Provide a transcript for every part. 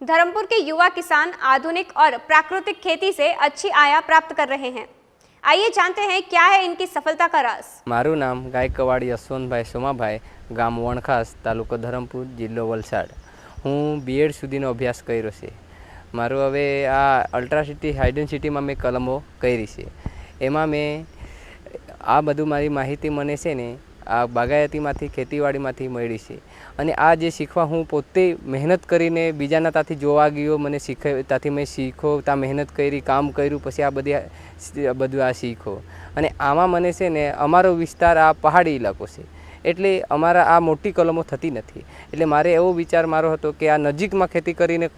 धर्मपुर के युवा किसान आधुनिक और प्राकृतिक खेती से अच्छी आय प्राप्त कर रहे हैं। आइए जानते हैं क्या है इनकी सफलता का राज। मारू नाम गायकवाड़ यशवंतभाई सोमाभाई, गाम वणखास, तालुको धरमपुर, जिल्लो वलसाड। हूँ बीएड सुधीनो अभ्यास कर्यो छे। मारू हवे आ अल्ट्रासिटी हाइडेंसिटी में मैं कलमो करी छे। एमां मैं आ बधु मारी माहिती मने छे ने आ बागायतीमांथी खेतीवाड़ीमांथी मळी छे અને આ જે શીખવા હું પોતે મહેનત કરીને બીજાના ત્યાંથી જોવા ગયો, મને શીખે ત્યાંથી મેં શીખો, ત્યાં મહેનત કરી, કામ કર્યું, પછી આ બધું આ શીખો। અને આમાં મને છે ને અમારો વિસ્તાર આ પહાડી ઇલાકો છે, એટલે અમારા આ મોટી કલમો થતી નથી। એટલે મારે એવો વિચાર મારો હતો કે આ નજીકમાં ખેતી કરીને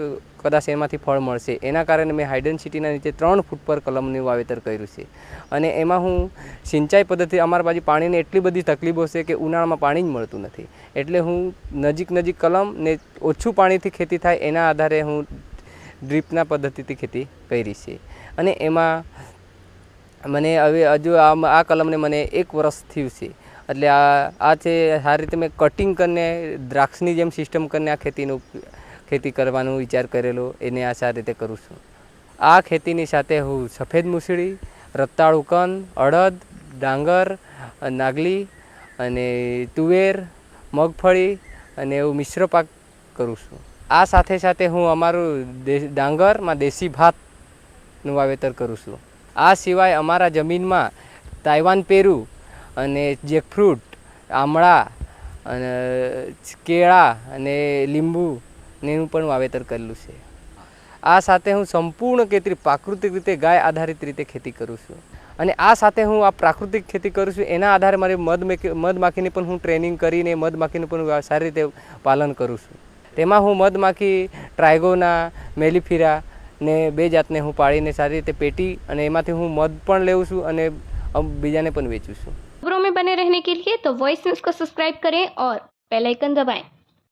કદાચ એમાંથી ફળ મળશે, એના કારણે મેં હાઇડેન્સિટીના નીચે 3 ફૂટ પર કલમનું વાવેતર કર્યું છે। અને એમાં હું સિંચાઈ પદ્ધતિ, અમારા બાજુ પાણીની એટલી બધી તકલીફો છે કે ઉનાળામાં પાણી જ મળતું નથી, એટલે હું નજીક કલમ ને ઓછું પાણીથી ખેતી થાય એના આધારે હું ડ્રીપના પદ્ધતિથી ખેતી કરી છે। અને એમાં મને હવે હજુ આ કલમને મને 1 વર્ષ થયું છે। એટલે આ છે સારી રીતે મેં કટિંગ કરીને દ્રાક્ષની જેમ સિસ્ટમ કરીને આ ખેતી કરવાનો વિચાર કરેલો, એને આ સારી રીતે કરું છું। આ ખેતીની સાથે હું સફેદ મૂસળી, રતાળુ કંદ, અડદ, ડાંગર, નાગલી અને તુવેર, મગફળી અને એવું મિશ્ર પાક કરું છું। આ સાથે સાથે હું અમારું ડાંગરમાં દેશી ભાતનું વાવેતર કરું છું। આ સિવાય અમારા જમીનમાં તાઇવાન પેરુ અને જેકફ્રૂટ, આમળા અને કેળા અને લીંબુ એનું પણ વાવેતર કરેલું છે। આ સાથે હું સંપૂર્ણ ખેતી પ્રાકૃતિક રીતે ગાય આધારિત રીતે ખેતી કરું છું। અને આ સાથે હું આ પ્રાકૃતિક ખેતી કરું છું એના આધારે મારી મધમાખીની પણ હું ટ્રેનિંગ કરીને મધમાખીનું પણ સારી રીતે પાલન કરું છું। તેમાં હું મધમાખી ટ્રાયગોના, મેલિફિરા ને 2 જાતને હું પાળીને સારી રીતે પેટી અને એમાંથી હું મધ પણ લેવું છું અને બીજાને પણ વેચું છું। खबरों में बने रहने के लिए तो वॉइस न्यूज़ को सब्सक्राइब करें और बेल आइकन दबाएं।